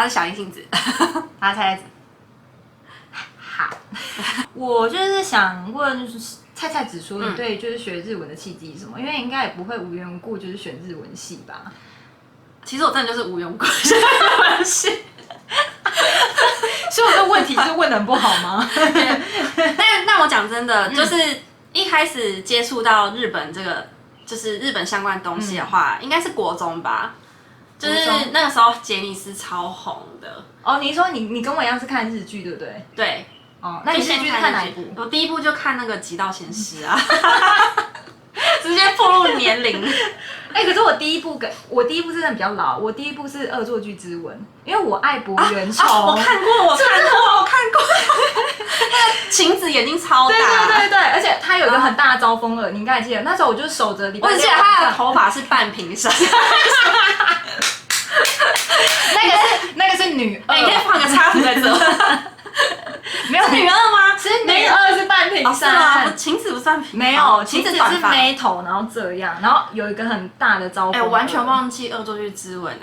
是小林杏子。好，菜子。好，我就是想问，就是菜菜子说你对就是学日文的契机是什么？因为应该也不会无缘无故就是选日文系吧？其实我真的就是无缘无故选日文系。所以我这个问题是问的很不好吗？但我讲真的，就是一开始接触到日本这个，就是日本相关的东西的话，应该是国中吧。就是那个时候杰尼斯超红的。哦，你说你跟我一样是看日剧对不对？对。哦，那你日剧是看哪一部？我第一部就看那个《极道鲜师》啊，直接暴露年龄。可是我第一部真的比较老，我第一部是《恶作剧之吻》，因为我爱博原崇。我看过。晴子眼睛超大。对，而且他有一个很大的招风耳，你应该还记得。那时候我就守着礼拜六。我记得他的头发是半平山。那个是女二。你可以放个插图在这。没有是女二吗？其实女二是半平山，晴子不算平，没有，晴子是妹头，然后这样，然后有一个很大的招风。我完全忘记《恶作剧之吻》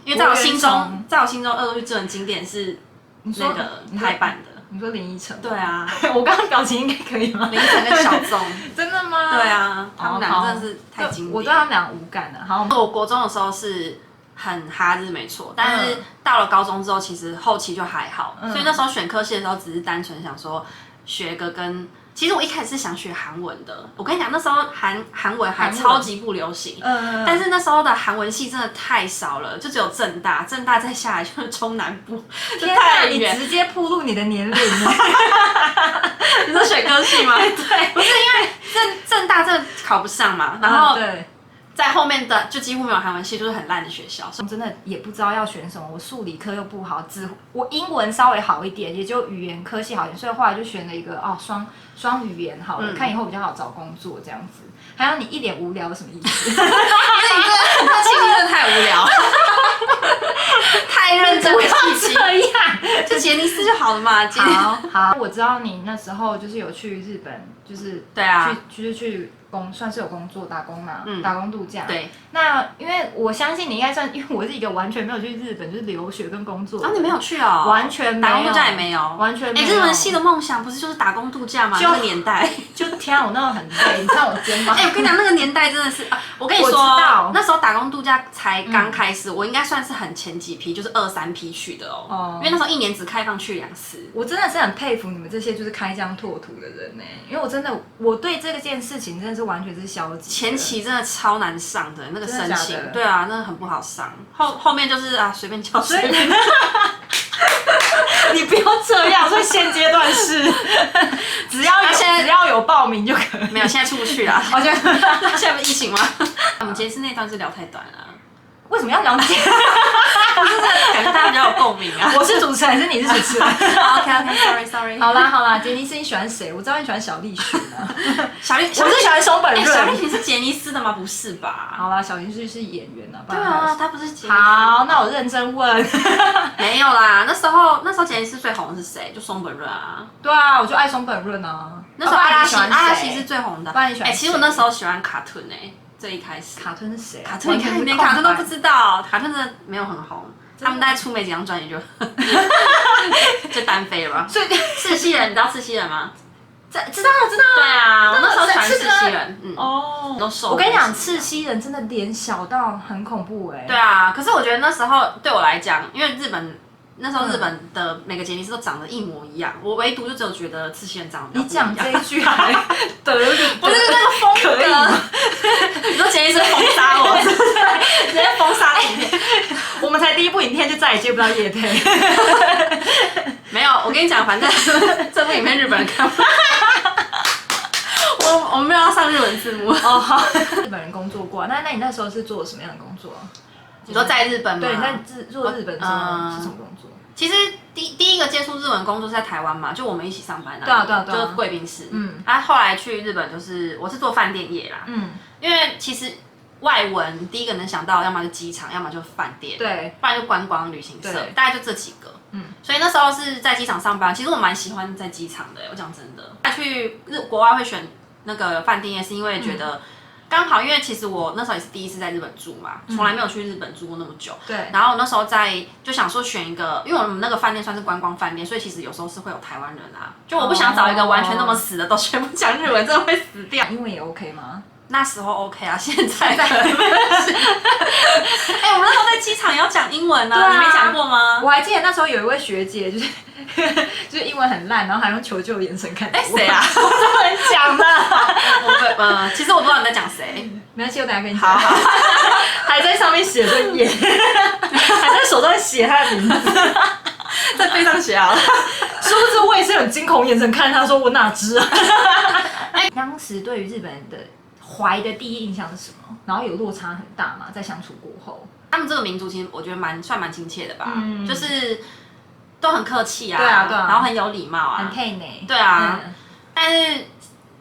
因为在我心中，《恶作剧之吻》经典是那个台版的。你说林依晨？对啊，我刚刚表情应该可以吗？林依晨跟小宗。真的吗？对啊，他们俩真的是太经典。我对他们俩无感了。好，我国中的时候是很哈日没错，但是到了高中之后，其实后期就还好，所以那时候选科系的时候，只是单纯想说学个跟。其实我一开始是想学韩文的，我跟你讲，那时候韩文还超级不流行，但是那时候的韩文系真的太少了，就只有政大再下来就是中南部，就太远。你直接暴露你的年龄。你说选科系吗？对，不是因为政大真的考不上嘛，然后对。在后面的就几乎没有韩文系，就是很烂的学校。我真的也不知道要选什么，我数理科又不好，我英文稍微好一点，也就语言科系好一点，所以后来就选了一个双语言好了，看以后比较好找工作这样子。还有你一脸无聊什么意思？因为你这气真的太无聊，太认真的事情，就杰尼斯就好了嘛。好，我知道你那时候就是有去日本，就是对啊，去算是有工作打工嘛，打工度假。对，那因为我相信你应该算，因为我是一个完全没有去日本就是留学跟工作。你没有去哦？完全没有，打工度假也没有，完全没有。日文系的梦想不是就是打工度假吗？那个年代，就天啊，我那时候很累，你看我肩膀。我跟你讲，那个年代真的是我跟你说，那时候打工度假才刚开始，我应该算是很前几批，就是2、3批去的哦。因为那时候1年只开放去2次。我真的是很佩服你们这些就是开疆拓土的人因为我对这件事情真的是完全是消极。前期真的超难上的那个申请，对啊，那很不好上。后面就是随便叫随便。你不要这样，所以现阶段是只要有报名就可以。没有，现在出不去啦。现在不是疫情吗？我们杰尼斯那段是聊太短了。为什么要了解？感觉大家比较有共鸣啊。我是主持人，还是你是主持人？OK，sorry。好啦，杰尼斯你喜欢谁？我知道你喜欢小栗旬啊。我是喜欢松本润。小栗旬是杰尼斯的吗？不是吧？好啦，小栗旬是演员啊。对啊，他不是杰尼斯。好，那我认真问。没有啦，那时候杰尼斯最红的是谁？就松本润啊。对啊，我就爱松本润啊。那时候阿拉西是最红的。不然你喜欢谁？其实我那时候喜欢卡顿最一开始。卡顿是谁？卡顿你看连卡顿都不知道，卡顿真的没有很红。他们大概出没几张专辑就单飞了吧。所以赤西仁，你知道赤西仁吗？知道。对啊，我那时候喜欢赤西仁。都瘦。我跟你讲，赤西仁真的脸小到很恐怖对啊，可是我觉得那时候对我来讲，因为那时候日本的每个杰尼斯都长得一模一样，我唯独就只有觉得赤西仁长得比较不一样。你讲这一句还得理，不是那个风格。你说杰尼斯封杀我，直接封杀影片。我们才第一部影片就再也接不到业配。没有，我跟你讲，反正这部影片日本人看不到。我们没有要上日文字幕。日本人工作过，那你那时候是做什么样的工作？你说在日本吗？对，你在做日本是什么工作？其实第一个接触日文工作是在台湾嘛，就我们一起上班对啊，就是贵宾室。后来去日本我是做饭店业啦。因为其实外文第一个能想到，要么就机场，要么就饭店，对，不然就观光旅行社，大概就这几个。所以那时候是在机场上班，其实我蛮喜欢在机场的。我讲真的，去国外会选那个饭店业，是因为觉得。刚好因为其实我那时候也是第一次在日本住嘛，从来没有去日本住过那么久。对。然后我那时候就想说选一个，因为我们那个饭店算是观光饭店，所以其实有时候是会有台湾人啊。就我不想找一个完全那么死的，都全部讲日文，真的会死掉。英文也 OK 吗？那时候 OK 啊，现在可能不是。我们那时候在机场也要讲英文啊，你没讲过吗？我还记得那时候有一位学姐，就是英文很烂，然后还用求救的眼神看我。谁啊？我这么人讲的。其实我不知道你在讲谁。没关系，我等一下跟你讲。好。还在上面写着耶，还在手上写他的名字，在背上写好了。殊不知我也是很惊恐眼神看他说我哪知啊？当时对于日本人的怀的第一印象是什么？然后有落差很大嘛？在相处过后，他们这个民族其实我觉得算蛮亲切的吧，就是都很客气啊，对啊，然后很有礼貌啊，很配呢，对啊，但是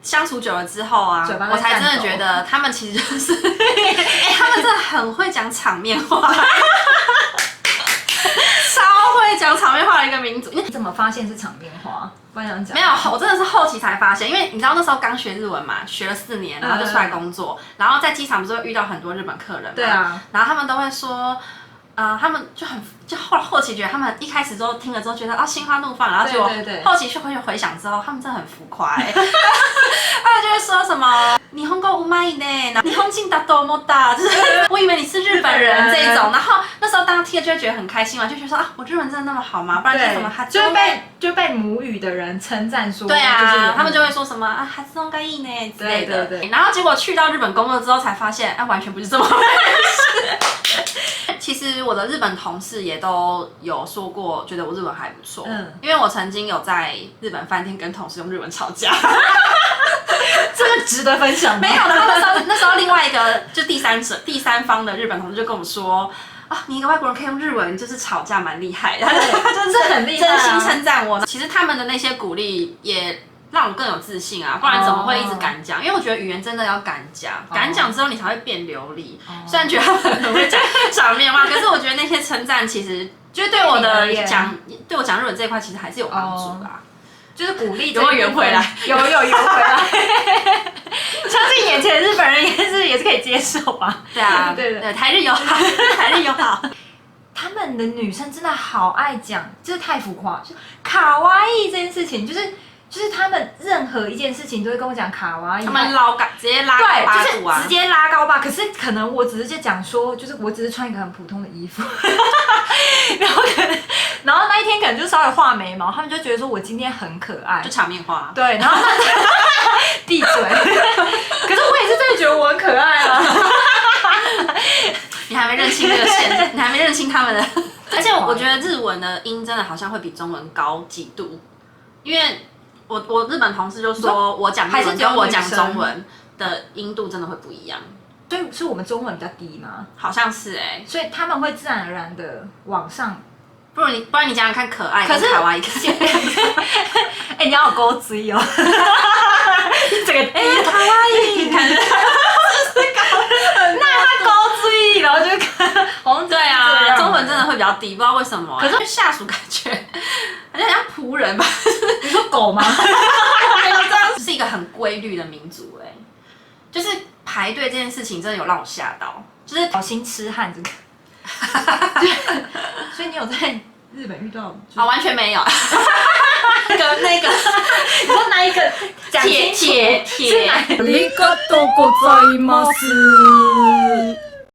相处久了之后啊，我才真的觉得他们其实就是，他们真的很会讲场面话。超会讲场面话的一个民族。你怎么发现是场面话？不然讲没有，我真的是后期才发现，因为你知道那时候刚学日文嘛，学了4年，然后就出来工作，然后在机场不是会遇到很多日本客人嘛？对啊，然后他们都会说。他们就后期觉得他们一开始都听了之后觉得啊心花怒放，然后结果后期去回想之后，他们真的很浮夸他们就会说什么日本語うまいね，日本人だと思った，就是我以为你是日本人这一种，然后那时候大家听了就会觉得很开心嘛，就觉得说啊我日文真的那么好吗？不然就什么就被母语的人称赞说，对啊，他们就会说什么啊発音がいいね之类的，对，然后结果去到日本工作之后才发现，完全不是这么回事。其实我的日本同事也都有说过，觉得我日文还不错。因为我曾经有在日本饭店跟同事用日文吵架，这个值得分享。没有，然后那时候另外一个就第三方的日本同事就跟我说。啊，你一个外国人可以用日文，就是吵架蛮厉害的，他真的很厉害，真心称赞我。其实他们的那些鼓励也让我更有自信啊，不然怎么会一直敢讲？因为我觉得语言真的要敢讲，敢讲之后你才会变流利。虽然觉得他们很会讲场面话，可是我觉得那些称赞其实就对我讲日文这一块其实还是有帮助的。就是鼓励，有没有圆回来？有圆回来。相信眼前的日本人也是可以接受吧？对啊，对，台日友好，台日友好。他们的女生真的好爱讲，就是太浮夸，就卡哇伊这件事情，就是他们任何一件事情都会跟我讲卡哇伊，他们直接拉高八度啊，直接拉高吧。可是可能我只是在讲说，就是我只是穿一个很普通的衣服，然后那一天可能就稍微画眉毛，他们就觉得说我今天很可爱，就场面话。对，然后闭嘴。可是我也是真的觉得我很可爱啊。你还没认清这个线，你还没认清他们的。而且我觉得日文的音真的好像会比中文高几度，因为我日本同事就说我讲日文跟我讲中文的音度真的会不一样。所以是我们中文比较低吗？好像是所以他们会自然而然的往上。不然你讲讲看，可爱跟卡哇伊。你要有勾追哦。这个卡哇伊，那他勾追，然后就对啊，中文真的会比较低，不知道为什么。可是下属感觉好像仆人吧？你说狗吗？是一个很规律的民族就是排队这件事情真的有让我吓到，就是小心痴汉这个。所以你有在日本遇到？完全没有。那个，你说哪一个？铁。ありがとうございます。